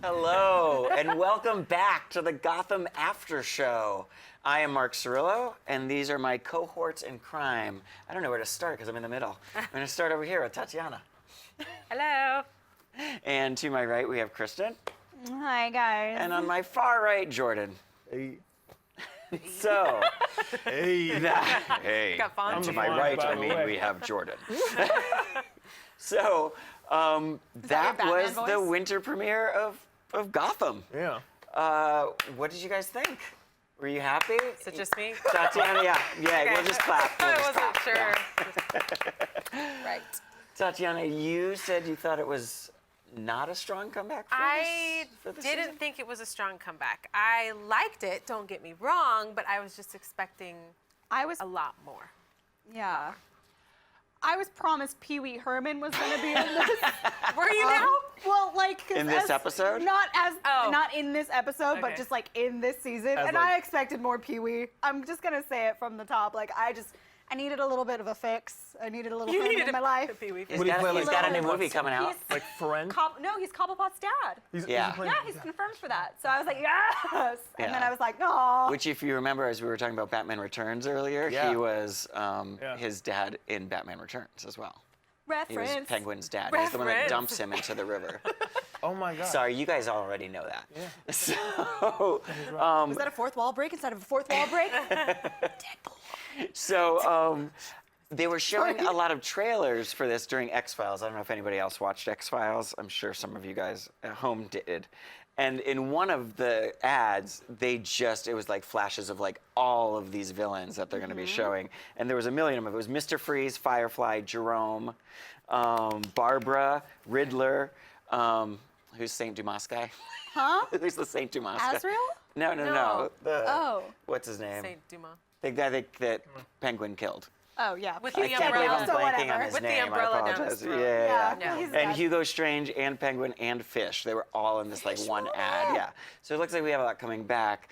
Hello, and welcome back to the Gotham After Show. I am Mark Cirillo, and these are my cohorts in crime. I don't know where to start because I'm in the middle. I'm going to start over here with Tatiana. Hello. And to my right, we have Kristin. Hi, guys. And on my far right, Jordan. Hey. So, Hey. hey. Got fun. And to I'm my fine, right, by I the mean, way. we have Jordan. So, that Batman was the voice? winter premiere of Gotham. Yeah. What did you guys think? Were you happy? Is it just me? Tatiana, yeah, Okay. we'll just clap. We'll I just wasn't clap, sure. yeah. Right. Tatiana, you said you thought it was not a strong comeback for this Didn't season? think it was a strong comeback. I liked it, don't get me wrong, but I was just expecting I was, a lot more. yeah. I was promised Pee Wee Herman was going to be in this. Were you now? Well, like 'cause In this as- episode? not in this episode, but Okay. just like in this season. As And like- I expected more Pee Wee. I'm just gonna say it from the top. Like I needed a little bit of a fix. I needed a little Herman in my life. Pee-wee. He's Would he got, play he's like got a new Little- movie coming out. He's- Like friend? No, he's Cobblepot's dad. He's Yeah. playing- Yeah, he's confirmed for that. So I was like, yes. And then Yeah. I was like, no. Which, if you remember, as we were talking about Batman Returns earlier, Yeah. he was Yeah. his dad in Batman Returns as well. He was Reference. Penguin's dad. He's the one that Reference. dumps him into the river. Oh my God. Sorry, you guys already know that. Yeah. So, Was that a fourth wall break instead of a fourth wall break? so they were showing a lot of trailers for this during X-Files. I don't know if anybody else watched X-Files. I'm sure some of you guys at home did. And in one of the ads, it was like flashes of like all of these villains that they're going to be showing. And there was a million of them. It was Mr. Freeze, Firefly, Jerome, Barbara, Riddler, who's Saint Dumas guy? Huh? Who's the Saint Dumas guy? Azrael? No. No. Oh. What's his name? Saint Dumas. The guy that Penguin killed. Oh, yeah. With I the can't believe I'm umbrella. So blanking on whatever. his With the name. umbrella I down apologize. his throat. Yeah. Yeah. He's And bad. Hugo Strange and Penguin and Fish. They were all in this like one ad. Yeah. So it looks like we have a lot coming back.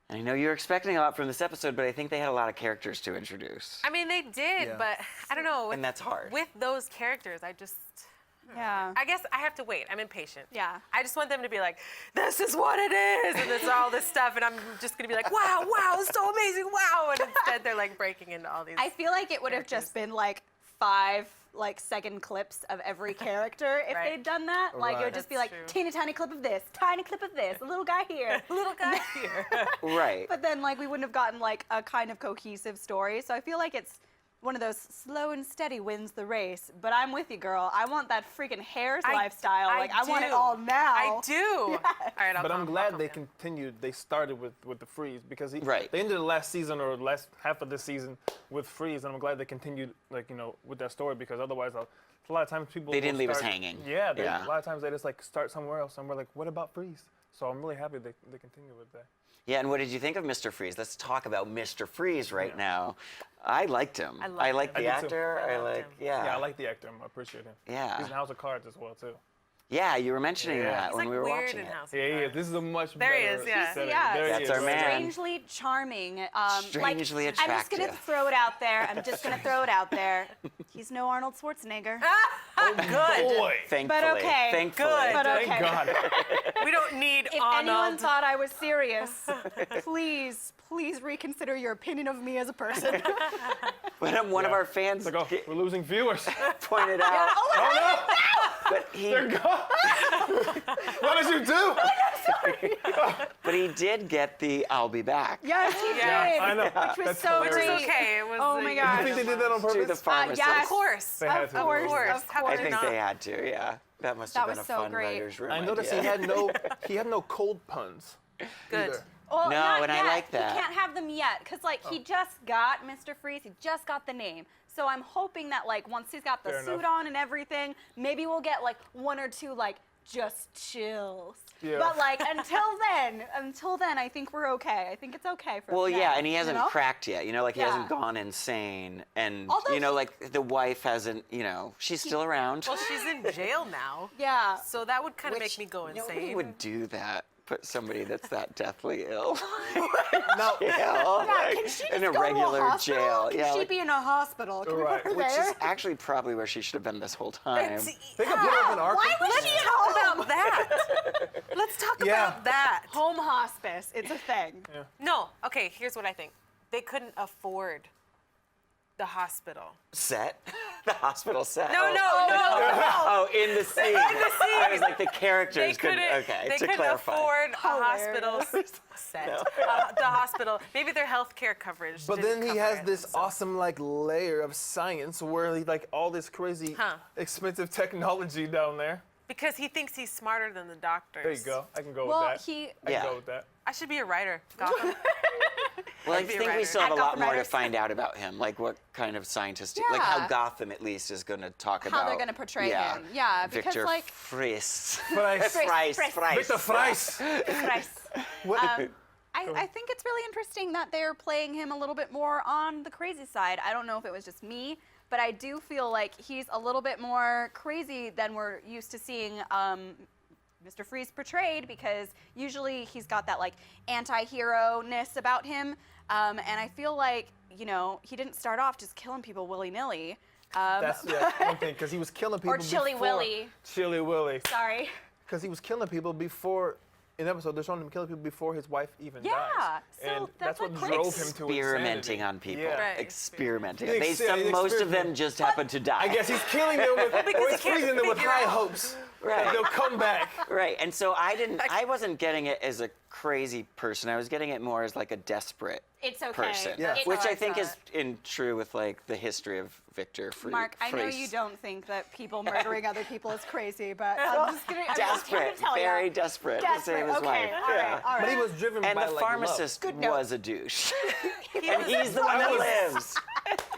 And I know you're expecting a lot from this episode, but I think they had a lot of characters to introduce. I mean, they did, Yeah. but I don't know. And that's hard. With those characters, Yeah. I guess I have to wait. I'm impatient. Yeah. I just want them to be like, this is what it is, and it's all this stuff, and I'm just gonna be like, wow, it's so amazing, wow, and instead they're like breaking into all these. I feel like it would have just been like 5 second clips of every character if Right. they'd done that. Like it would just be That's like true. teeny tiny clip of this, tiny clip of this, a little guy here. little guy here. Right. But then like we wouldn't have gotten like a kind of cohesive story. So I feel like it's one of those slow and steady wins the race. But I'm with you, girl. I want that freaking hair lifestyle. Like I want it do. all now. I do. All right, I'll But I'm calm- glad I'll they calm down. continued. They started with the Freeze because Right. they ended the last season or last half of this season with Freeze, and I'm glad they continued with that story because otherwise, a lot of times people They didn't will leave us start- hanging. Yeah, Yeah. a lot of times they just like start somewhere else, and we're like, what about Freeze? So I'm really happy they continue with that. Yeah, and what did you think of Mr. Freeze? Let's talk about Mr. Freeze right now. I liked him. I I liked him. the I did too. actor. I I liked like, him. Yeah, I like the actor. I appreciate him. Yeah. He's in House of Cards as well too. Yeah, you were mentioning Yeah. that He's when like we were weird watching in it. House of Yeah, Cards. this is a much There he better is, yeah. setting. Yeah, There he That's is. our man. Strangely charming. Strangely I'm just gonna attractive. throw it out there. I'm just gonna throw it out there. He's no Arnold Schwarzenegger. Good. Boy, Thankfully. But okay. Thankfully. Good. But thank okay. God. We don't need If anyone Arnold. thought I was serious, please reconsider your opinion of me as a person. But one of Yeah. our fans It's like, oh, we're losing viewers. pointed out, Oh no! but he, They're gone. What did you do? but he did get the "I'll be back" Yes, he Yeah, did. I know. Which was That's so Which hilarious. is great. okay. It was. Oh my You gosh. think they did that on to the purpose? pharmacist. yes. Of course. They had Of to. course, Of course. of How course. I could think not? they had to. Yeah, that must That have been was a so fun great. writer's room I noticed idea. he had no cold puns. Good. either. Well, No, not and I yet. like that. He can't have them yet, because like he just got Mr. Freeze, he just got the name. So I'm hoping that like once he's got the Fair suit enough. on and everything, maybe we'll get like 1 or 2 like just chills. Yeah. But like until then, I think we're okay. I think it's okay for Well, now, yeah, and he hasn't you know? cracked yet. You know, like he Yeah. hasn't gone insane, and Although you know, he- like the wife hasn't. You know, she's still around. Well, she's in jail now. Yeah. So that would kind of Which make me go Nobody insane. would do that. put somebody that's that deathly ill Now, in jail, Yeah, like, can she just in a go regular to a hospital? jail? Can Yeah, she like, be in a hospital? Can Right. we put her which there? is actually probably where she should have been this whole time. they could put her in Arkham. Why was she Talk home? about that. Let's talk Yeah. about that. Home hospice. It's a thing. No, okay, here's what I think. They couldn't afford the hospital. Set? The hospital set? No, Oh. no. Oh, in the scene. I was like, the They characters couldn't. couldn't, Okay, they to couldn't clarify. afford a Hilarious. hospital set. The hospital, maybe their health care coverage. But didn't then he cover has it, this so- awesome like layer of science where he like all this crazy expensive technology down there. Because he thinks he's smarter than the doctors. There you go. I can go Well, with that. he. I Yeah. can go with that. I should be a writer, Gotham. Well, I I'd be a think we writer. still have a At lot Gotham more to Writers. find out about him, like what kind of scientist, like how Yeah. Gotham at least is going to talk How about. they're gonna portray him. Yeah, because, Victor like- Fries. Fries. Fries. Victor Fries. What? I think it's really interesting that they're playing him a little bit more on the crazy side. I don't know if it was just me, but I do feel like he's a little bit more crazy than we're used to seeing Mr. Freeze portrayed, because usually he's got that like anti-hero-ness about him. And I feel like, you know, he didn't start off just killing people willy-nilly. That's one thing, because he was killing people Or Chilly before- Willy. Chilly Willy. Sorry. Because he was killing people before, in the episode, they're showing him killing people before his wife even Yeah, dies. so And that's what what drove him to Experimenting insanity. on people. Yeah. Right. Experimenting. Ex- They, yeah, most of them experiment. just happen to die. I guess he's killing them with, or he he's can't freezing them with figure high out. hopes Right. that they'll come back. Right, and so I wasn't getting it as a crazy person. I was getting it more as like a desperate It's okay. person, Yeah. It's which how I think saw is it. true with like the history of Victor Fries. Mark, I know you don't think that people murdering other people is crazy, but I'm just gonna Desperate, tell very you. desperate to save his okay, wife. all Yeah. right, all right. But he was driven And by the like pharmacist Good note. was a douche. He and was- he's the one that was- lives.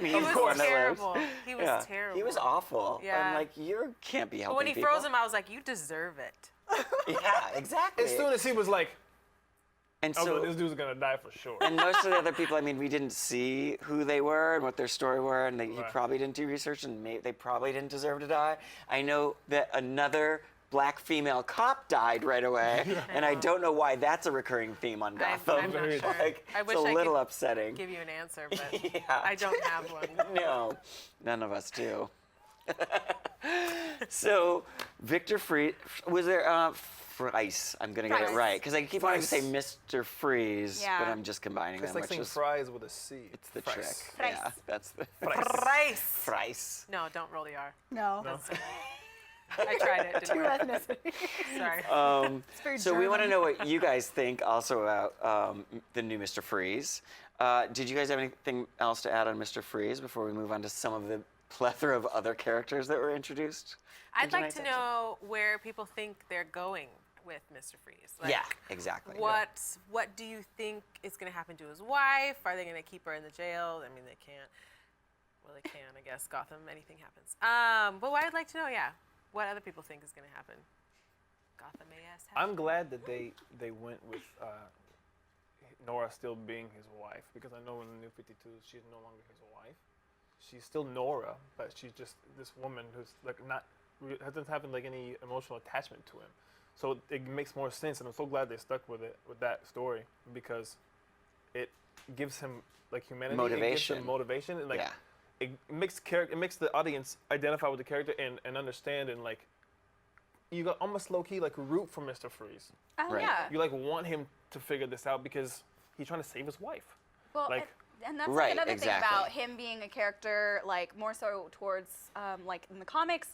He was course. terrible. He was Yeah. terrible. He was awful. Yeah. I'm like, you can't be helping But when he people. froze him, I was like, you deserve it. Yeah, exactly. As soon as he was like, and oh, so, this dude's gonna die for sure. and most of the other people, I mean, we didn't see who they were and what their story were, and he Right. probably didn't do research, and they probably didn't deserve to die. I know that another black female cop died right away, and I don't know why that's a recurring theme on Gotham. I'm not sure. Like, I it's wish a I little could upsetting. give you an answer, but Yeah. I don't have one. No, none of us do. So, Victor Freeze, was there, Fries, I'm gonna get it Fries. right, because I keep wanting to say Fries. Mr. Freeze, but Yeah. I'm just combining It's them, like which saying is, fries with a C. it's the Fries. trick. Fries. Yeah, that's the, Rice. Fries. No, don't roll the R. No. No. I tried it. Didn't Two work. ethnicities. Sorry. very So we want to German. know what you guys think also about the new Mr. Freeze. Did you guys have anything else to add on Mr. Freeze before we move on to some of the plethora of other characters that were introduced? I'd in like tonight's to episode? know where people think they're going with Mr. Freeze. Like, Yeah, exactly. What do you think is going to happen to his wife? Are they going to keep her in the jail? I mean, they can't. Well, they can, I guess. Gotham, anything happens. But what I'd like to know, yeah, what other people think is going to happen. Gotham AS. I'm glad that they went with Nora still being his wife, because I know in the New 52 she's no longer his wife. She's still Nora, but she's just this woman who's like doesn't have like any emotional attachment to him. So it makes more sense, and I'm so glad they stuck with it, with that story, because it gives him like humanity, it gives him motivation, and like Yeah. it makes the audience identify with the character and understand, and like you got almost low key like root for Mr. Freeze. Oh, Right. yeah. You like want him to figure this out because he's trying to save his wife. Well, like- and that's Right, another exactly. thing about him being a character, like more so towards, like in the comics,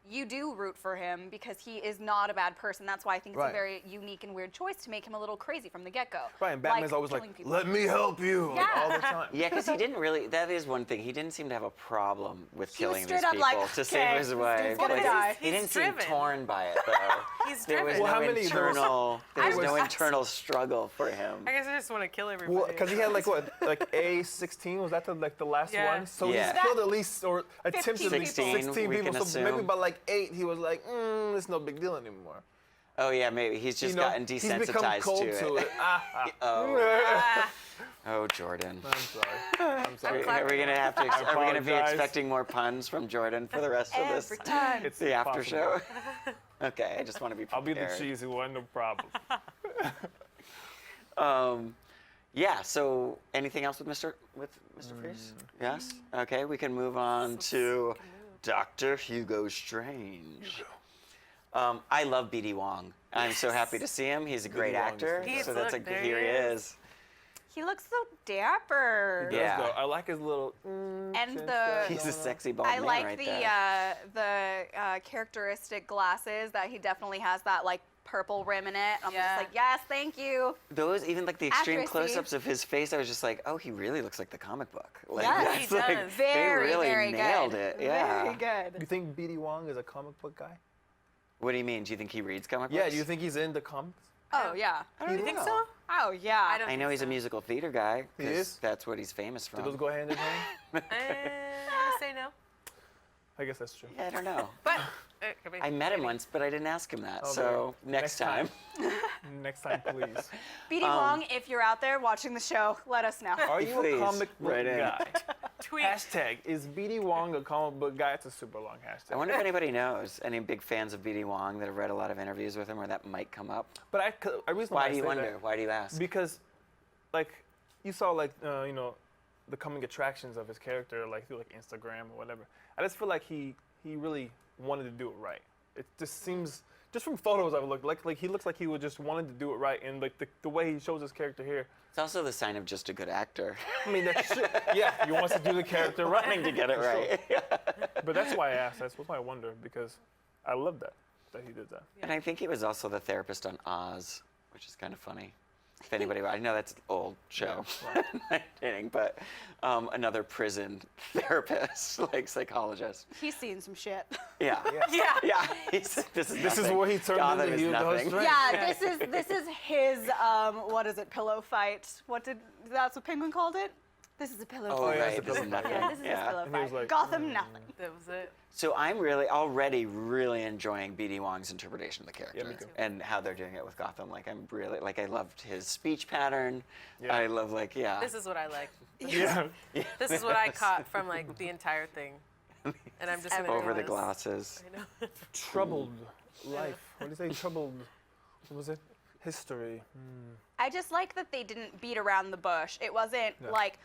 you do root for him because he is not a bad person. That's why I think it's Right. a very unique and weird choice to make him a little crazy from the get-go. Right, and Batman's always like, killing people. "Let me help you," like, Yeah. all the time. Yeah, because he didn't really. That is one thing. He didn't seem to have a problem with He was killing straight these up people like, to "Okay, save his this wife. dude's gonna Like, die." He didn't He's seem driven. torn by it though. He's There was driven. Well, no how many- there was- internal. There was I no was- internal struggle for him. I guess I just want to kill everybody. Well, because he had like what, like A16, was that the last Yeah. one? So Yeah. he's killed at least, or attempted at least 16, 16 we people. can So maybe assume. by like 8, he was like, it's no big deal anymore. Oh yeah, maybe he's just You know, gotten he's desensitized become cold to it. Ah, Oh, Jordan. I'm sorry. I'm sorry. Are we gonna have to? Are we gonna be apologize. expecting more puns from Jordan for the rest of this? Every time. It's The after show. possible. Okay, I just want to be I'll prepared. be the cheesy one, no problem. Yeah. So, anything else with Mr. Freeze? Yes. Okay. We can move on to Dr. Hugo Strange. I love B.D. Wong. I'm so happy to see him. He's a great Wong is actor. fantastic. So that's Look, there here he is. He looks so dapper. Yeah. I like his little. And chin the- strap He's a going on. sexy bald I man like right the there. characteristic glasses that he definitely has that like purple rim in it. I'm Yeah. just like, yes, thank you. Those, even like the extreme Accuracy. close-ups of his face, I was just like, oh, he really looks like the comic book. Like, Yes, he that's like, does. Very, they really very nailed good. it. Yeah. Very good. You think B.D. Wong is a comic book guy? What do you mean? Do you think he reads comic books? Yeah. Do you think he's into comics? Oh yeah. I don't You think know. so? Oh yeah. I don't I know think he's a so. musical theater guy. He 'cause is? That's what he's famous Do from. those go hand in hand? I'm gonna say no. I guess that's true. Yeah, I don't know. But I met him once, but I didn't ask him that. Oh, so next time. Next time, please. B.D. Wong, if you're out there watching the show, let us know. Are you Please, a comic book write in. guy? tweet. Hashtag, is B.D. Wong a comic book guy? It's a super long hashtag. I wonder if anybody knows any big fans of B.D. Wong that have read a lot of interviews with him, or that might come up. But I reason Why I do you say wonder? that, Why do you ask? because, like, you saw like the coming attractions of his character, like through like Instagram or whatever. I just feel like he really wanted to do it right. It just seems, just from photos I've looked, like he looks like he would just wanted to do it right, and like the way he shows his character here. It's also the sign of just a good actor. I mean, that's yeah, he wants to do the character right. Wanting to get it For sure. right. But that's why I asked. That's why I wonder, because I love that he did that. And I think he was also the therapist on Oz, which is kind of funny. If anybody, I know that's an old show. Not kidding, but another prison therapist, like psychologist. He's seen some shit. Yeah. Yeah. Yeah. This is This is nothing. where he turned Gotham into is Hugo nothing. Strange. Yeah, this is his what is it? Pillow fight. That's what Penguin called it? This is a pillow Oh, fight. yeah, right. it's a This is pillow nothing. Yeah, this is his pillow And he was fight. like, Gotham, nothing. That was it. So I'm already really enjoying B.D. Wong's interpretation of the character. me too. And how they're doing it with Gotham. Like I'm really, I loved his speech pattern. Yeah. I love This is what I like. Yeah. This is what I caught from like the entire thing. And I'm just gonna over do the this. glasses. I know. Troubled life. What do you say? Troubled. What was it? History. I just like that they didn't beat around the bush. It wasn't Yeah. like.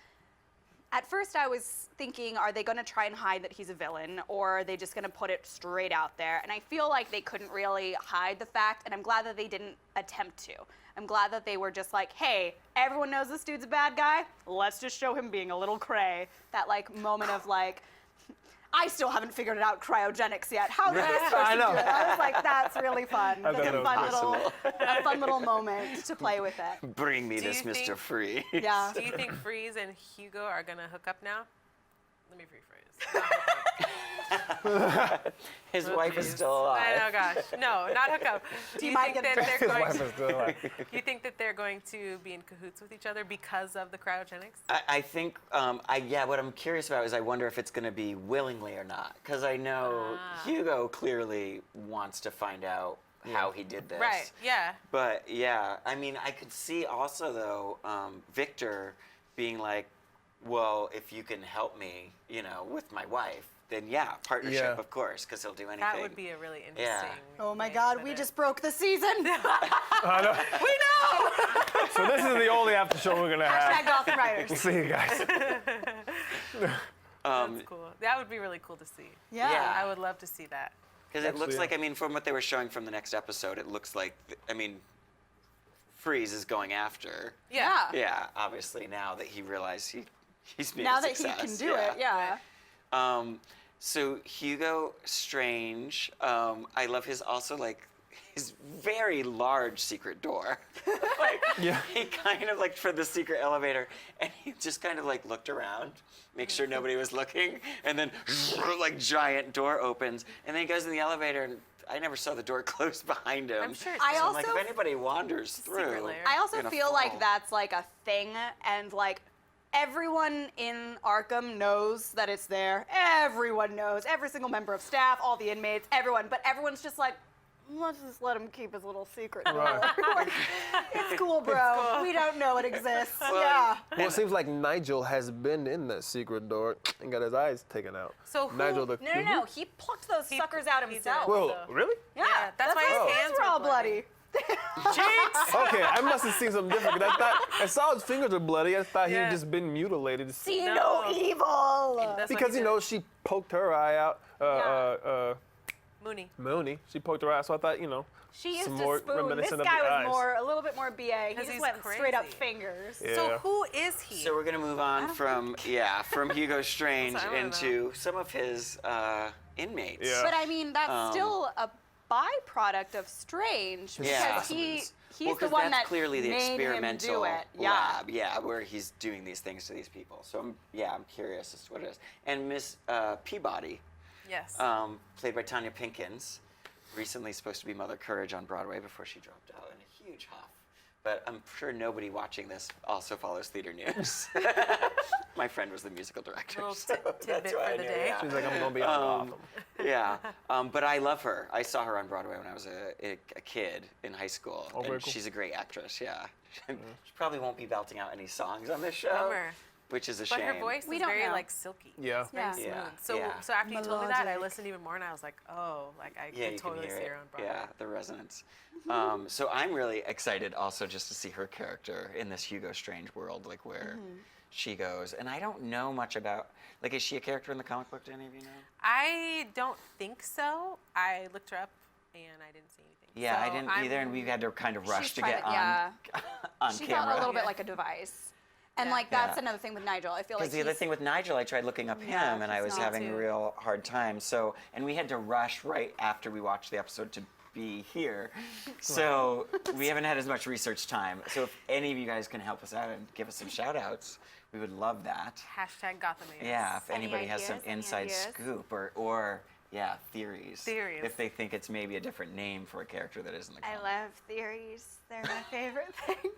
At first, I was thinking, are they going to try and hide that he's a villain, or are they just going to put it straight out there? And I feel like they couldn't really hide the fact, and I'm glad that they didn't attempt to. I'm glad that they were just like, hey, everyone knows this dude's a bad guy. Let's just show him being a little cray. That like moment of like, I still haven't figured it out cryogenics yet. How did this person do it? I was like, that's really fun. I That's thought a that was fun little moment to play with it. Bring me Do this, you Mr. think- Free. Yeah. Do you think Freeze and Hugo are gonna hook up now? Let me rephrase. Not hook up. His wife is Jeez. still alive. I know, gosh. No, not hook up. Do you might think get that dressed. they're His going? wife is still alive. Do you think that they're going to be in cahoots with each other because of the cryogenics? I think, what I'm curious about is I wonder if it's going to be willingly or not. Because I know Hugo clearly wants to find out how he did this. Right. Yeah. But yeah, I mean, I could see also, though, Victor being like, well, if you can help me, with my wife, then yeah, partnership, Yeah. of course, because he'll do anything. That would be a really interesting. Oh my way God, for we it. just broke the season. I know. We know. So this is the only after show we're gonna Hashtag have. Gotham We'll Writers. see you guys. That's cool. That would be really cool to see. Yeah. I would love to see that. Because it looks Actually, like, I mean, from what they were showing from the next episode, it looks like, Freeze is going after. Yeah. Yeah, obviously, now that he realized he's made Now a that he success. can do it, yeah. So Hugo Strange, I love his very large secret door. Yeah. He kind of for the secret elevator, and he just kind of looked around, make sure nobody was looking, and then giant door opens, and then he goes in the elevator, and I never saw the door close behind him. I'm sure it's I So I'm also like, if anybody wanders secret through, lair. I also gonna feel fall. like that's like a thing, and everyone in Arkham knows that it's there. Everyone knows. Every single member of staff, all the inmates, everyone. But everyone's just like, let's just let him keep his little secret. Right. It's cool, bro. cool. We don't know it exists. Yeah. Well, it seems like Nigel has been in that secret door and got his eyes taken out. So who- Nigel the No. He plucked those suckers out he himself. did. Well, So- really? Yeah, Yeah, that's why his hands were were all bloody. bloody. Jinx! Okay, I must have seen something different. 'Cause I saw his fingers were bloody. I thought he had just been mutilated. See No. no evil. That's what Because he did. she poked her eye out. Mooney. Mooney, she poked her eye, so I thought She used some a more spoon. This reminiscent of guy the was eyes. a little bit more BA. He 'Cause just he's went straight up crazy. fingers. Yeah. So who is he? So we're gonna move on from Hugo Strange I wanna into some of his inmates. Yeah. But I mean, that's still a byproduct of Strange because Yeah. he's Well, the 'cause one that's that clearly the made experimental him do it. lab, where he's doing these things to these people. So I'm curious as to what it is. And Miss Peabody, yes. played by Tanya Pinkins, recently supposed to be Mother Courage on Broadway before she dropped out in a huge huff. But I'm sure nobody watching this also follows theater news. My friend was the musical director. Little so tidbit that's why for I the knew, day. yeah. She's like, I'm gonna be on Gotham. Yeah, but I love her. I saw her on Broadway when I was a kid in high school, Oh, very and cool. she's a great actress. Yeah, she probably won't be belting out any songs on this show, Bummer. which is a But shame. her voice We is don't very know. like silky. Yeah. It's very Yeah. smooth. Yeah, So yeah. so after you told me that, I Melodic. listened even more, and I was like, oh, like I Yeah, could you totally can see hear her it. on Broadway. Yeah, the resonance. So I'm really excited also just to see her character in this Hugo Strange world, like where she goes. And I don't know much about, like, is she a character in the comic book? Do any of you know? I don't think so. I looked her up, and I didn't see anything. Yeah, I So didn't I'm- either, and we had to kind of rush She's to get trying on, to- on She camera. felt a little bit Yeah. like a device. And Yeah. like that's Yeah. another thing with Nigel. I feel like Because the other thing with Nigel, I tried looking up Yeah, him, and I he's was not having a too. real hard time. So, and we had to rush right after we watched the episode to be here. So we haven't had as much research time. So if any of you guys can help us out and give us some shout outs, we would love that. Hashtag Gotham After Show. Yeah, if Any anybody has some ideas? Any inside ideas? scoop or yeah, theories. Theories. If they think it's maybe a different name for a character that isn't the I comic. love theories. They're my favorite thing.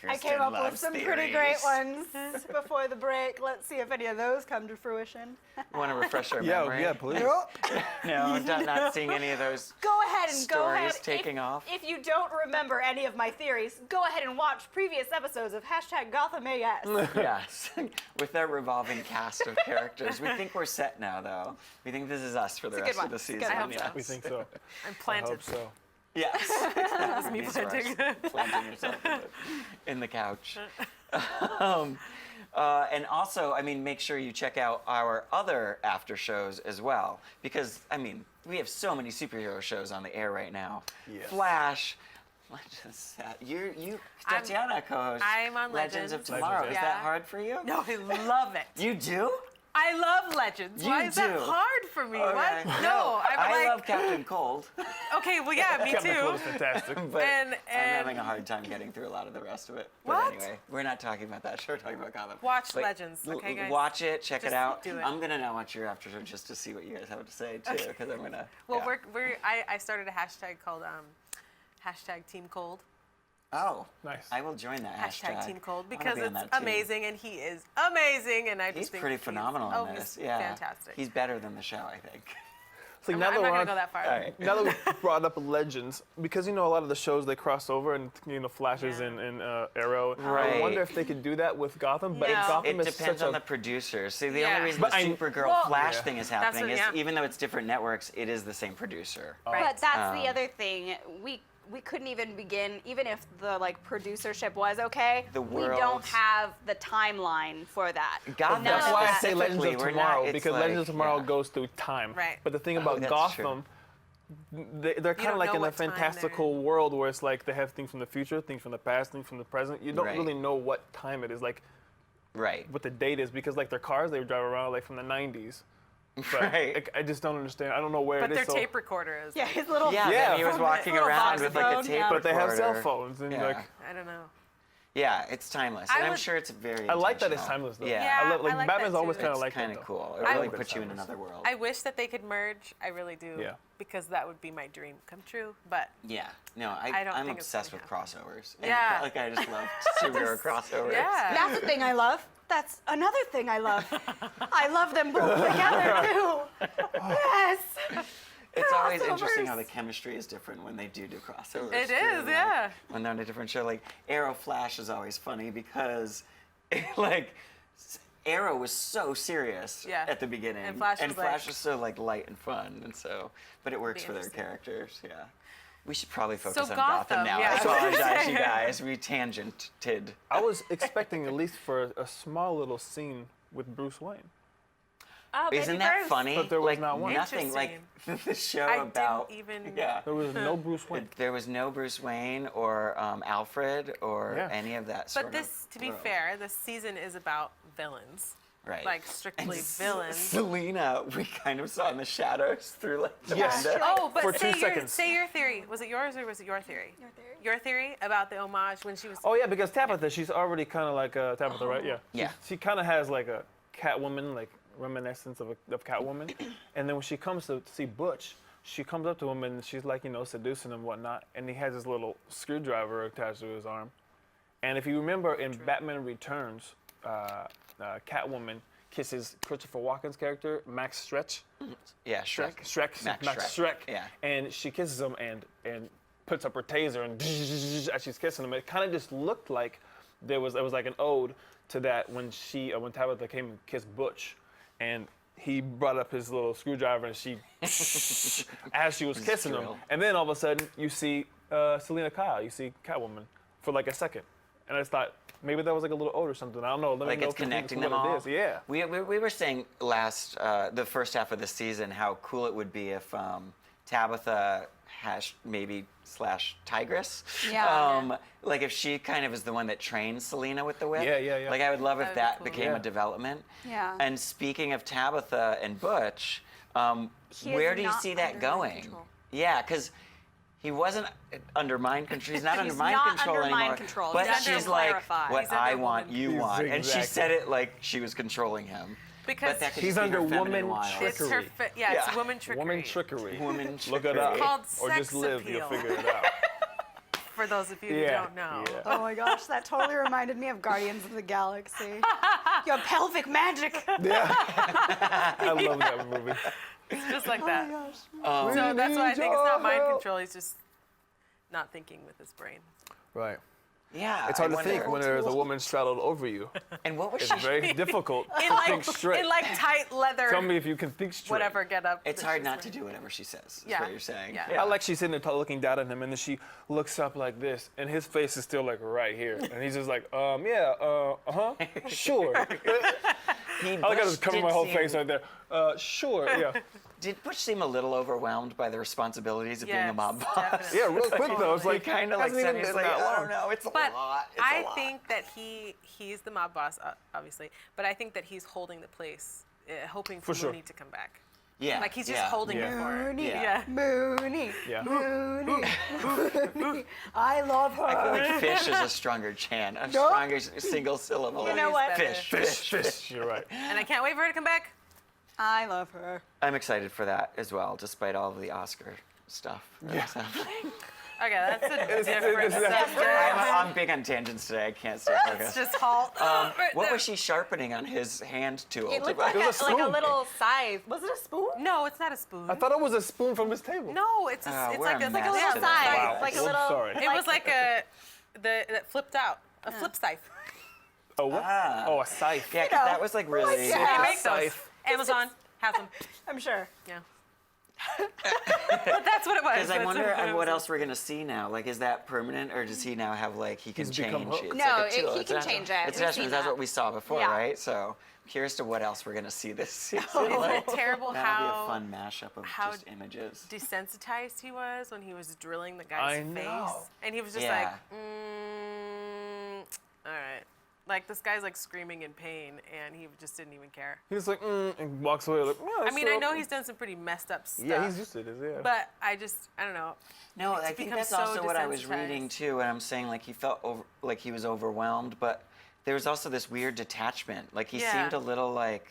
I Kristin came up with loves some pretty great theories. ones before the break. Let's see if any of those come to fruition. Want to refresh our Yeah, memory? yeah, please. No, not seeing any of those. Go ahead and go Stories ahead. taking if, off. If you don't remember any of my theories, go ahead and watch previous episodes of hashtag Gotham AS. Yes, with our revolving cast of characters. We think we're set now, though. We think this is us for the It's a rest good of the one. It's a season. good one. I hope yes. so. We think so. I'm I planted. hope so. Yes. That's me These are us planting. planting yourself in the couch. And also, I mean, make sure you check out our other after shows as well, because I mean, we have so many superhero shows on the air right now. Yes. Flash. Legends. You Tatiana co-host. I'm on Legends of Legends. Tomorrow. Legends, Is yeah. that hard for you? No, I love it. You do? I love Legends. Why You is that do. hard for me? What? Okay. No, I'm I like, love Captain Cold, okay, well, yeah, me Captain too. Cold is fantastic. but And- I'm and- having a hard time getting through a lot of the rest of it. But What? anyway, we're not talking about that show. We're talking about Gotham. Watch But Legends, okay, guys? Watch it, check Just it out. do it. I'm gonna now watch your after show just to see what you guys have to say too, because I'm gonna. Well, yeah. I started a hashtag called hashtag Team Cold. Oh, Nice. I will join that Hashtag Team Cold I wanna because be on it's that team. amazing and he is amazing and I He's just think pretty phenomenal oh, in this. he's Yeah, fantastic. He's better than the show, I think. It's like I'm now not that we're gonna on, go that far. All right. now that we brought up Legends, because a lot of the shows they cross over and Flashes Yeah. and Arrow. Right. I wonder if they could do that with Gotham, but No. Gotham It is depends such on a the producers. See, the Yeah. only reason But the I- Supergirl Well- Flash Yeah. thing is That's happening what- is yeah. even though it's different networks, it is the same producer. Right. But that's the other thing. We couldn't even begin, even if the producership was okay. The we world- don't have the timeline for that. Gotham None That's of why I that. say Legends of Specifically, we're Tomorrow, not- it's because like- Legends of Tomorrow yeah. goes through time. Right. But the thing about that's Gotham, they're kind don't of like know in a what time fantastical world where it's like they have things from the future, things from the past, things from the present. You don't Right. really know what time it is, like Right. what the date is, because like their cars they drive around like from the 90s. But Right. I just don't understand. I don't know where But it their is. So, tape recorder is. Yeah, his little. Yeah, Yeah. then he was walking Little around with like a voxophone, tape yeah. but they have cell recorder. phones and Yeah. like I don't know. Yeah, it's timeless, I and I'm would- sure it's very. I like that it's intentional. timeless though. Yeah. Yeah, I love, like I like Batman's that always too. kind of It's like kind that, of though. cool. It I really would- puts you in timeless. another world. I wish that they could merge. I really do. Yeah. Because that would be my dream come true. But Yeah, no, I don't I'm think it's obsessed gonna with crossovers. And Yeah. like I just love superhero crossovers. yeah. That's the thing I love. That's another thing I love. I love them both together too. Yes. It's always interesting Crossovers. how the chemistry is different when they do crossovers. It too, is, like, yeah. When they're on a different show, like Arrow Flash is always funny because, like, Arrow was so serious Yeah. at the beginning, And Flash was Flash like- was so like light and fun, and so, but it works Be for their interesting. characters, yeah. We should probably focus So on Gotham now. yeah. I apologize, you guys. We tangented. I was expecting at least for a small little scene with Bruce Wayne. Oh, baby Isn't that Bruce. funny? But there was like not one. nothing. Like the show I about. didn't even. Yeah. There was no Bruce Wayne. There was no Bruce Wayne or Alfred or Yeah. any of that sort But this, to be world. fair, this season is about villains. Right. Like strictly And villains. Selena, we kind of saw in the shadows through like the Yes. window. Oh, but For say 2 your, seconds. say your theory. Was it yours or was it your theory? Your theory? Your theory about the homage when she was. Oh yeah, because Tabitha, she's already kind of like Tabitha, right? Yeah. Yeah. She kind of has like a Catwoman, like reminiscence of Catwoman. And then when she comes to see Butch, she comes up to him and she's like, seducing him and whatnot. And he has this little screwdriver attached to his arm. And if you remember in Batman Returns, Catwoman kisses Christopher Walken's character, Max Stretch. Yeah, Shrek. Max Shrek. Shrek. Yeah. And she kisses him and puts up her taser and as she's kissing him, it kind of just looked like there was like an ode to that when Tabitha came and kissed Butch, and he brought up his little screwdriver and she as she was kissing him, drill. and then all of a sudden you see Selena Kyle, you see Catwoman for like a second, and I just thought maybe that was like a little ode or something. I don't know. Let me Like know it's if you think connecting what them all. it is. Yeah. We were saying the first half of the season, how cool it would be if Tabitha maybe / Tigress. Yeah. Like if she kind of is the one that trains Selena with the whip. Yeah. Like I would love if That'd be that cool. became Yeah. a development. Yeah. And speaking of Tabitha and Butch, He is where do you not see that under mind going? control. Yeah, because he wasn't under mind control. He's not under He's mind not control under mind anymore. control. But He's under she's like, clarified. what He's under I want, woman. you He's want. And she exactly- said it like she was controlling him. Because But that could He's just be her under feminine woman wiles. it's her. trickery. It's Yeah. woman trickery. Woman trickery. Woman Look it up. trickery. Called Or just sex live, appeal. you'll figure it out. For those of you who Yeah. don't know. Yeah. Oh my gosh, that totally reminded me of Guardians of the Galaxy. Your pelvic magic. I love that movie. It's just like that. Oh my gosh. So that's why I think it's not mind help. control. He's just not thinking with his brain. Right. Yeah. It's hard I to think wonder- when there's a woman straddled over you. And what was It's she? very difficult In to like think straight. in like tight leather. Tell me if you can think straight. whatever get up. It's that hard she's not to wearing. do whatever she says. Is Yeah. what you're saying. Yeah. I like she's sitting there looking down at him, and then she looks up like this, and his face is still like right here, and he's just like, sure. He, I like I Butch just cover did my whole seem- face right there. Sure, yeah. Did Butch seem a little overwhelmed by the responsibilities of being a Yes, mob boss? definitely. Yeah, real quick though. It's He like kind of like hasn't said, even he's been like, that I long. don't know, it's a But lot. It's I a lot. think that he's the mob boss, obviously. But I think that he's holding the place, hoping for For sure. Mooney to come back. Yeah. Like he's just yeah. holding Yeah. it for her. Mooney. Yeah. Mooney. Yeah. Mooney. Mooney. I love her. I feel like fish is a stronger chant, a Nope. stronger single syllable. You know what? Fish, fish, fish. You're right. And I can't wait for her to come back. I love her. I'm excited for that as well, despite all of the Oscar stuff. That's happening. Okay, that's a different it's- subject. I'm big on tangents today. I can't stay Let's focused. just halt. Right What there. was she sharpening on his hand tool? It looked to- like, It was a like a spoon. little scythe. Was it a spoon? No, it's not a spoon. I thought it was a spoon from his table. No, it's Oh, it's we're like a a, mess Like a little today. scythe. Wow. Like a Whoops, little. sorry. It was like that flipped out. A flip scythe. Oh, what? Ah. Oh, a scythe. Yeah, 'cause know, that was like really. yeah. They make those. Scythe. Amazon has them. I'm sure. Yeah. But that's what it was. Because I That's wonder it what was. else we're gonna see now. Like, is that permanent, or does he now have like he can He's become change? Hook. It's No, like a tool. he It's can not- change it. It's We've not- seen that's that. what we saw before, Yeah. right? So I'm curious to what else we're gonna see this season. Isn't Like, it terrible that'll be a how fun mashup of how just images. desensitized he was when he was drilling the guy's I face? know. And he was just Yeah. like, all right. Like this guy's like screaming in pain, and he just didn't even care. He's like, and walks away like, yeah, I mean, I so- know he's done some pretty messed up stuff. Yeah, he's used to this, yeah. But I don't know. No, It's I think become that's so also what I was desensitized. reading too, and I'm saying like he felt like he was overwhelmed, but there was also this weird detachment. Like he Yeah. seemed a little like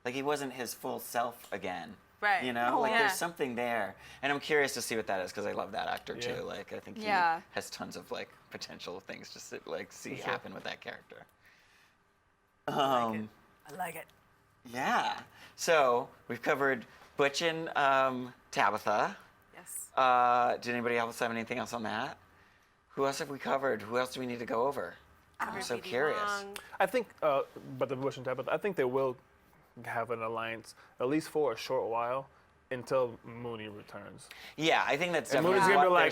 he wasn't his full self again. Right. You know, Oh, like yeah. there's something there, and I'm curious to see what that is because I love that actor Yeah. too. Like I think he Yeah. has tons of like potential things to see sure. happen with that character. I like it. Yeah. So we've covered Butch and Tabitha. Yes. Did anybody else have anything else on that? Who else have we covered? Who else do we need to go over? I'm so BD curious. Long. I think, but the Bush and Tabitha, I think they will have an alliance, at least for a short while. until Mooney returns. Yeah, I think that's And definitely Mooney's what gonna be they're like,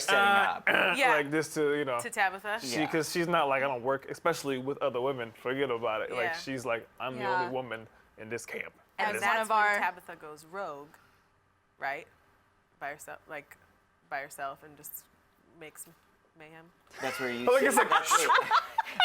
setting up. Yeah. like this to To Tabitha. Yeah. because she's not like I don't work, especially with other women. Forget about it. Like Yeah. she's like I'm the Yeah. only woman in this camp. And As that's one of when our- Tabitha goes rogue, right? By herself, and just makes mayhem. That's where you. Like, see, it's like- that's where-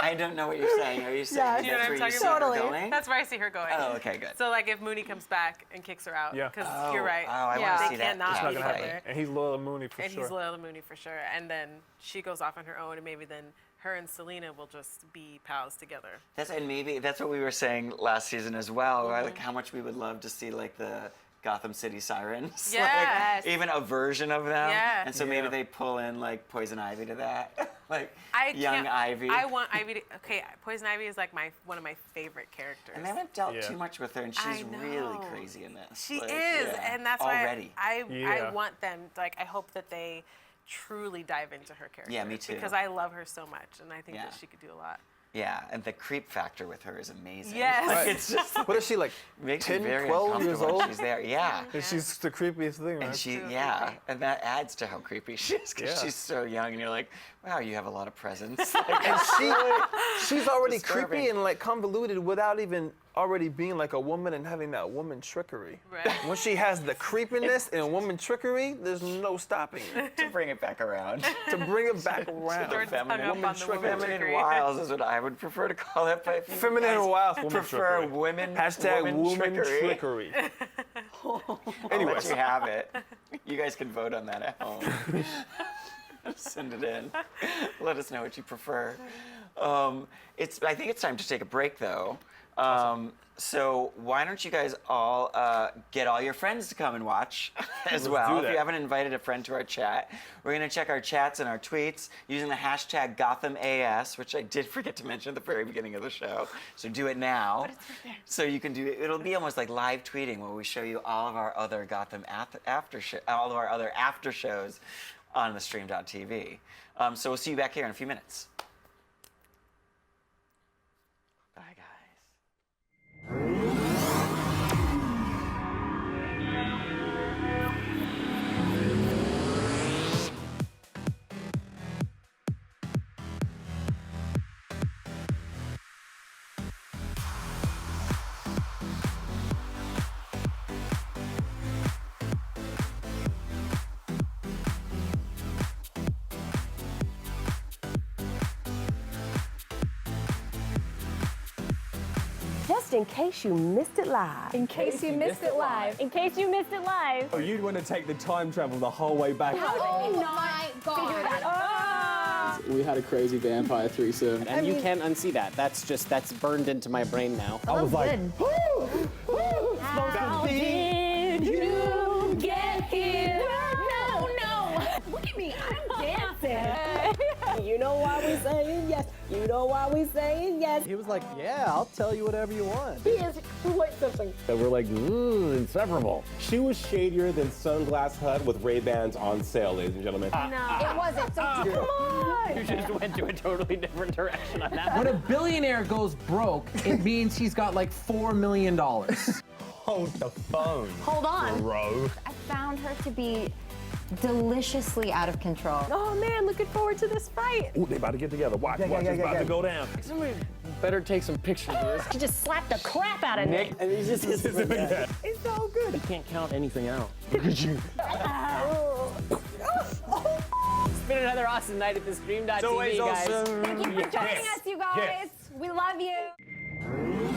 I don't know what you're saying. Are you saying You know that's what where I'm you talking see about? her going? That's where I see her going. Oh, okay, good. So like if Mooney comes back and kicks her out, Yeah. because Oh, you're right. Oh, I Yeah. want to They see that. cannot cat be Not gonna fight. together. happen. And he's loyal to Mooney for And sure. he's loyal to Mooney for sure. And then she goes off on her own, and maybe then her and Selena will just be pals together. And maybe that's what we were saying last season as well. Mm-hmm. Like how much we would love to see like the Gotham City Sirens. Yes. Like, even a version of them. Yeah. And so maybe Yeah. they pull in like Poison Ivy to that. Like I young can't- Ivy. I want Ivy to. Okay, Poison Ivy is like one of my favorite characters. And they haven't dealt Yeah. too much with her, and I she's really know. crazy in this. She Like, is, yeah, and that's already. why I Yeah. want them. Like I hope that they truly dive into her character. Yeah, me too. Because I love her so much, and I think Yeah. that she could do a lot. Yeah, and the creep factor with her is amazing. Yes. Like, Right. it's just What is she like? makes 10, me very 12 years uncomfortable when old? she's there. Yeah. And she's the creepiest thing, man. And she, True. yeah, and that adds to how creepy she is because Yeah. she's so young, and you're like, wow, you have a lot of presence. Like, And she's already Disturbing. creepy and like convoluted without even already being like a woman and having that woman trickery. Right. When she has the creepiness and woman trickery, there's no stopping it. to bring it back around. To bring it back To around. the Jordan's hung feminine up woman on the woman feminine trickery. wiles is what I would prefer to call it. But if you Feminine guys wiles, woman prefer trickery. women, Hashtag woman trickery. trickery. I'll Anyways. let you have it. You guys can vote on that at home. Send it in. Let us know what you prefer. I think it's time to take a break, though. So why don't you guys all get all your friends to come and watch as well? do If you that. haven't invited a friend to our chat, we're going to check our chats and our tweets using the hashtag GothamAS, which I did forget to mention at the very beginning of the show. So do it now. So you can do it. It'll be almost like live tweeting where we show you all of our other Gotham after show, all of our other after shows on the stream.tv. So we'll see you back here in a few minutes. Bye, guys. Just in case you missed it live. In case you missed it live. In case you missed it live. Oh, you'd want to take the time travel the whole way back. Oh my god. We had a crazy vampire threesome. And you can't unsee that. That's burned into my brain now. I was like, How did you get here? No. Look at me, I'm dancing. You know why we saying yes. You know why we saying yes. he was like, yeah, I'll tell you whatever you want. He is quite something. So we're like, inseparable. She was shadier than Sunglass Hut with Ray-Bans on sale, ladies and gentlemen. It wasn't, so Come on. You just went to a totally different direction on that. When a billionaire goes broke, it means he's got like $4 million. Hold the phone, hold on. bro. I found her to be deliciously out of control. Oh man, looking forward to this fight. Ooh, they about to get together. Watch, it's about to go down. Somebody better take some pictures of this. She just slapped the crap out of Nick. And he's just It's so good. You can't count anything out. Look at you. It's been another awesome night at the stream.tv, guys. Thank you for joining us, you guys. We love you.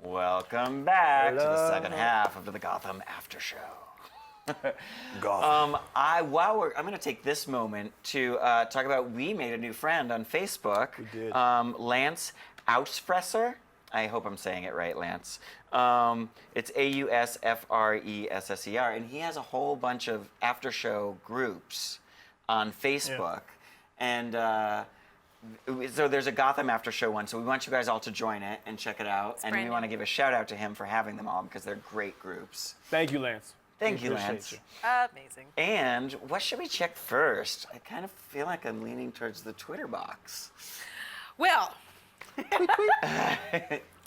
Welcome back to the second half of the Gotham After Show. Gotham. I'm going to take this moment to talk about we made a new friend on Facebook. We did. Lance Ausfresser. I hope I'm saying it right, Lance. It's AUSFRESSER, and he has a whole bunch of after show groups on Facebook. And so there's a Gotham After Show one, so we want you guys all to join it and check it out. And we brand want to new. give a shout out to him for having them all because they're great groups. Thank you, Lance. Thank We you, appreciate Lance. you. Amazing. And what should we check first? I kind of feel like I'm leaning towards the Twitter box. Well,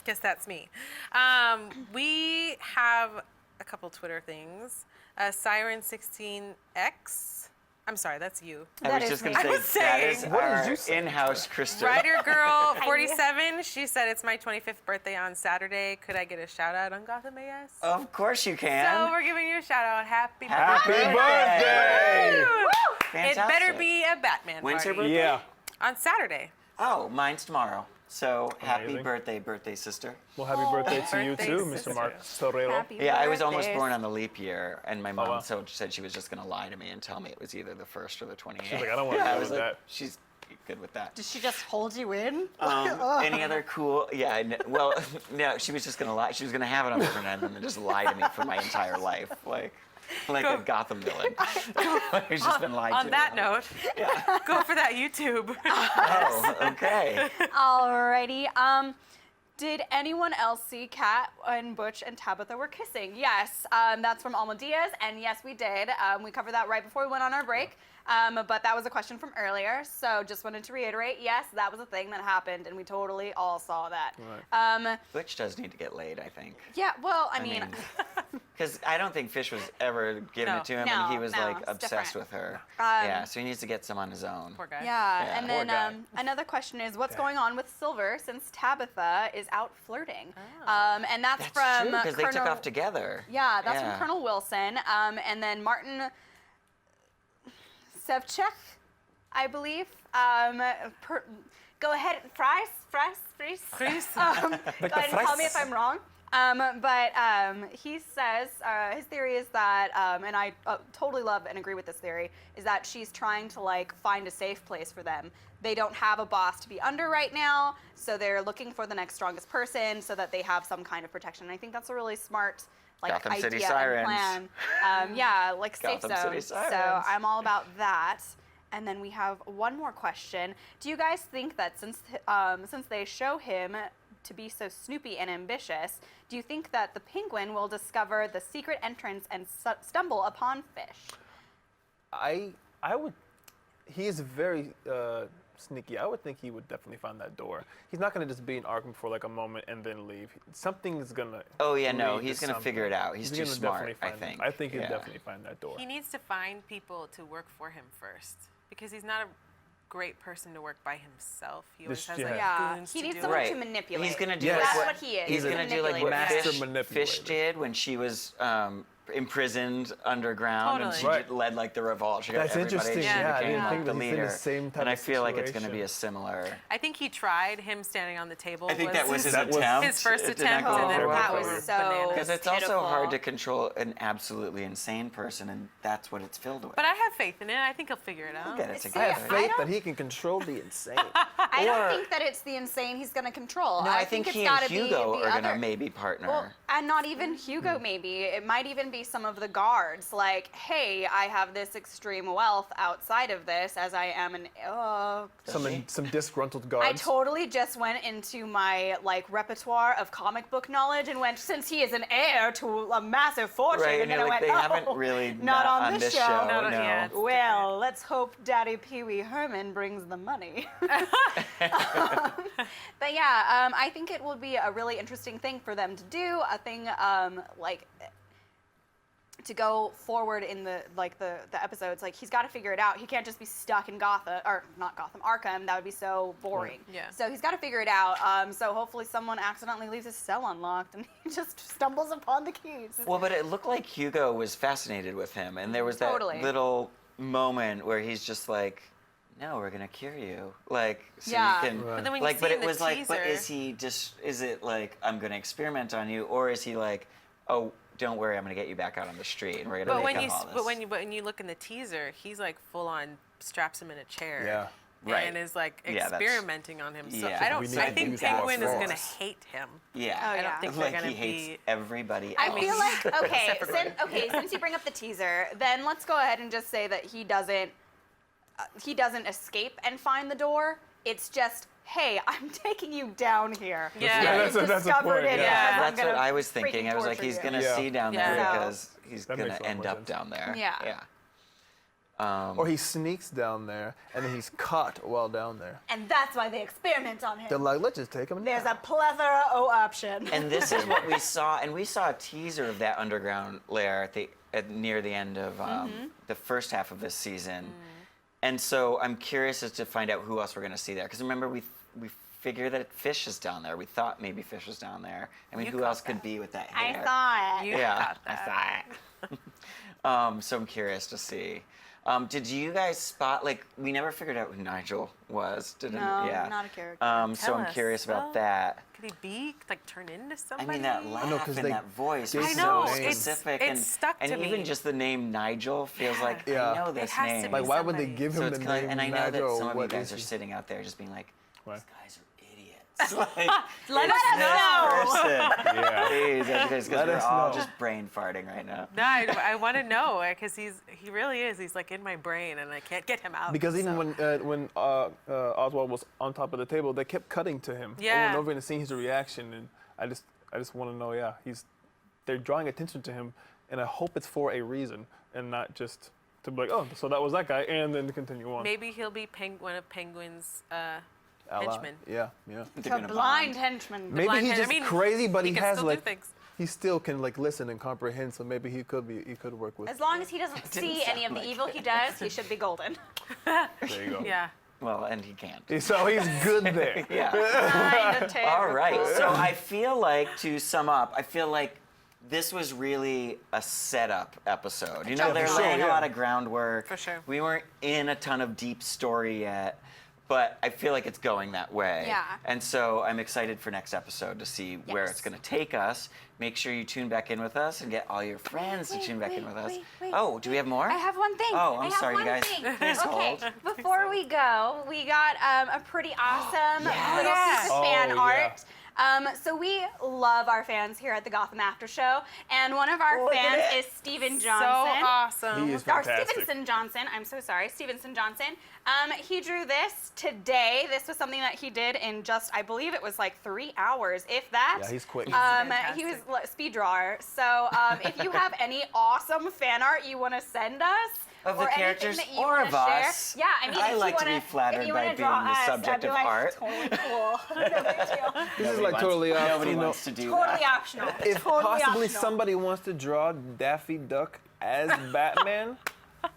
guess that's me. We have a couple Twitter things. Siren16X. I'm sorry, that's you. I was just going to say, that is our in-house Kristin. Writer Girl 47. She said, it's my 25th birthday on Saturday. Could I get a shout out on Gotham AS? Of course you can. So we're giving you a shout out. Happy birthday! It better be a Batman When's party. her birthday? Yeah. On Saturday. Oh, mine's tomorrow. So happy Amazing. birthday, sister. Well, happy birthday to you Birthday, too, sister. Mr. Mark Cirillo. Happy Yeah, I was almost birthday. born on the leap year, and my mom wow. said she was just going to lie to me and tell me it was either the 1st or the 28th. She's like, I don't want to I deal was with like, that. she's good with that. Did she just hold you in? Any other cool? Yeah. Well, no. She was just gonna lie. She was gonna have it on the internet and then just lie to me for my entire life, like a Gotham villain who's just been lied to. On that note, go for that YouTube. Oh, okay. Alrighty. Did anyone else see Kat and Butch and Tabitha were kissing? Yes. That's from Alma Diaz, and yes, we did. We covered that right before we went on our break. But that was a question from earlier, so just wanted to reiterate, yes, that was a thing that happened, and we totally all saw that. Right. Butch does need to get laid, I think. Yeah, well, I mean because I don't think Fish was ever giving No. it to him, No, and he was no, like it's obsessed different. with her. Yeah, so he needs to get some on his own. Poor guy. yeah, Yeah, and poor then guy. another question is, what's going on with Silver since Tabitha is out flirting? And that's from because they took Colonel- off together. Yeah, that's from Colonel Wilson. And then Martin Sevchek, I believe. Go ahead, Fries. Go ahead and tell me if I'm wrong. But he says his theory is that, and I totally love and agree with this theory, is that she's trying to like find a safe place for them. They don't have a boss to be under right now, so they're looking for the next strongest person so that they have some kind of protection. And I think that's a really smart Gotham idea City and Sirens. plan. Yeah, like safe Gotham City zone. Sirens. So I'm all about that. And then we have one more question. Do you guys think that since they show him to be so snoopy and ambitious, do you think that the Penguin will discover the secret entrance and stumble upon Fish? I would. He is very sneaky. I would think he would definitely find that door. He's not going to just be in Arkham for like a moment and then leave. Something is going to. Oh yeah, no, he's gonna figure it out. He's too gonna smart, definitely I find think. I think he'll Yeah. definitely find that door. He needs to find people to work for him first, because he's not a great person to work by himself. He always has like goons he to needs do someone it. to manipulate. He's gonna do Yes. like That's what, what he is. He's gonna do like what manipulator. Master manipulator. Fish did when she was imprisoned underground and she Totally. Right. led like the revolt. She got That's everybody. interesting. She Yeah, I became didn't like think the that he's in leader. the same type and I of feel like it's gonna be situation. a similar. I think he tried him standing on the table. I think that was his attempt. His first It did not attempt, go and then over well that for was him. so bananas. Because it's also pitiful. hard to control an absolutely insane person, and that's what it's filled with. But I have faith in it. I think he'll figure it out. Get it See, I together. have faith that he can control the insane. I don't think that it's the insane he's going to control. No, I think it's he gotta and Hugo be the are gonna other- maybe partner. Well, and not even Hugo, maybe. It might even be some of the guards. Like, hey, I have this extreme wealth outside of this, as I am an. Some disgruntled guards. I totally just went into my like repertoire of comic book knowledge and went, since he is an heir to a massive fortune, Right, and and then you're I like, went, they oh, haven't really not on this show. Not no. yet. Well, let's hope Daddy Pee Wee Herman brings the money. But yeah, I think it will be a really interesting thing for them to do. A thing like to go forward in the episodes. Like he's got to figure it out. He can't just be stuck in Gotham, or not Gotham, Arkham. That would be so boring. Yeah. So he's got to figure it out. So hopefully someone accidentally leaves his cell unlocked and he just stumbles upon the keys. Well, but it looked like Hugo was fascinated with him, and there was that Totally. little moment where he's just like, "No, we're gonna cure you." Like, so Yeah. you can. But then when you Like, see but in it the was like, but teaser- is he just? Is it like I'm gonna experiment on you, or is he like, "Oh, don't worry, I'm gonna get you back out on the street, and we're gonna But make when up you all this." when you look in the teaser, he's like full on straps him in a chair. Yeah. Right. And is like Yeah, that's- experimenting on him. So Yeah. I We don't. need I to think use that Penguin is force. gonna hate him. yeah. Oh, I yeah. don't think they're Like gonna he hates be. everybody I else. feel like okay, Except for Gordon. since you bring up the teaser, then let's go ahead and just say that he doesn't escape and find the door. It's just, hey, I'm taking you down here. Yeah. Yeah, You that's a discovered point, it. yeah. because I'm That's what gonna I was thinking. freaking I was like, torture he's you. gonna Yeah. see down Yeah. there So- because he's That gonna makes a lot end more up sense. down there. Yeah. Yeah. Or he sneaks down there and then he's caught while down there. And that's why they experiment on him. They're like, let's just take him. There's a plethora of options. And this is what we saw, and we saw a teaser of that underground lair near the end of the first half of this season. And so I'm curious as to find out who else we're going to see there. Because remember, we figured that Fish is down there. We thought maybe Fish was down there. I mean, who else could be with that hair? I saw it. I saw it. So I'm curious to see. Did you guys spot, like, we never figured out who Nigel was, didn't No, we? Yeah. not a character. So I'm curious about that. Could he be, like, turn into somebody? I mean, that laugh and that voice was I know, so it's specific. it's stuck to and me. even just the name Nigel feels like, I know this has to name. be Like, why would they somebody. give him So the it's name kind of, and I know Nigel? that some of you What guys is are he? sitting out there just being like, Right. these guys are idiots. Like, Let us know. person. Yeah. Please, because Let we're us all know. just brain farting right now. No, I want to know because he really is. He's like in my brain, and I can't get him out. Because even so. when Oswald was on top of the table, they kept cutting to him over Yeah. and over and seeing his reaction, and I just want to know, they're drawing attention to him, and I hope it's for a reason and not just to be like, oh, so that was that guy, and then to continue on. Maybe he'll be one of Penguin's Ally. henchmen. Yeah. The blind henchman. Maybe blind he's hen- just crazy, but he can has still do like things. he still can like listen and comprehend. So maybe he could work with. As long as he doesn't see any of the evil he does, he should be golden. There you go. Yeah. Well, and he can't. So he's good there. Yeah. Kind of terrible. All right. So I feel like, to sum up, I feel like this was really a setup episode. You know, they're laying a lot of groundwork. For sure. We weren't in a ton of deep story yet, but I feel like it's going that way. Yeah. And so I'm excited for next episode to see where it's going to take us. Make sure you tune back in with us and get all your friends to tune back in with us. wait. Oh, do we have more? I have one thing. Oh, I'm I have sorry, one you guys. thing. Please Okay, hold. before we go, we got a pretty awesome Yes. little piece of fan Oh, yeah. art. So we love our fans here at the Gotham After Show, and one of our fans is Steven Johnson. So awesome. He is Or fantastic. Stevenson Johnson. I'm so sorry, Stevenson Johnson. He drew this today. This was something that he did in just, I believe it was like 3 hours, if that. Yeah, he's quick. He fantastic. was a speed drawer. So if you have any awesome fan art you want to send us, Of the or anything characters that you or wanna of share, us. yeah, I mean, I if like you to be wanna, flattered if you by wanna being draw the us, subject I'd be of like, art. Totally cool. No big deal. This is like totally Nobody optional. wants to do Totally that. optional. If totally possibly optional. somebody wants to draw Daffy Duck as Batman,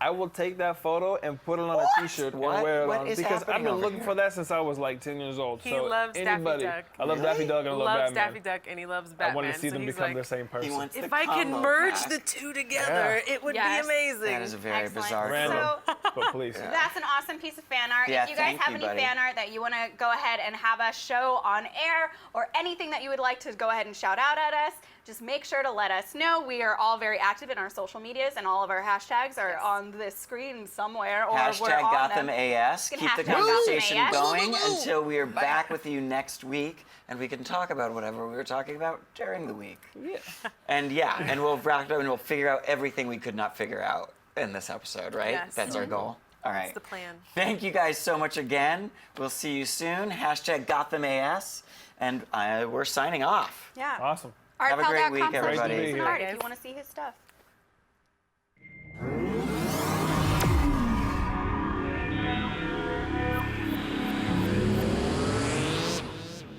I will take that photo and put it on a T-shirt What? and wear it What on is because I've happening been over looking here? for that since I was like 10 years old. He so loves Daffy anybody, Duck. I love Daffy Duck and I love loves Batman. Daffy Duck and he loves Batman. I want to see so them he's become like, the same person. He wants If the I can combo merge pack. the two together, it would Yes. be amazing. That is a very Excellent. bizarre Random, So- but please. That's an awesome piece of fan art. Yeah, if you guys thank have you, any buddy. fan art that you want to go ahead and have us show on air, or anything that you would like to go ahead and shout out at us, just make sure to let us know. We are all very active in our social medias, and all of our hashtags are on this screen somewhere, or we're Hashtag on Gotham them. AS. You Keep can the hashtag Gotham conversation AS. going until we are back with you next week, and we can talk about whatever we were talking about during the week. Yeah. And and we'll wrap it up and we'll figure out everything we could not figure out in this episode, right? Yes. That's our goal. All right. That's the plan. Thank you guys so much again. We'll see you soon. Hashtag Gotham AS, and we're signing off. Yeah. Awesome. Art Have a Pal great week, com/Stevenson everybody. Art, if Guys. you want to see his stuff.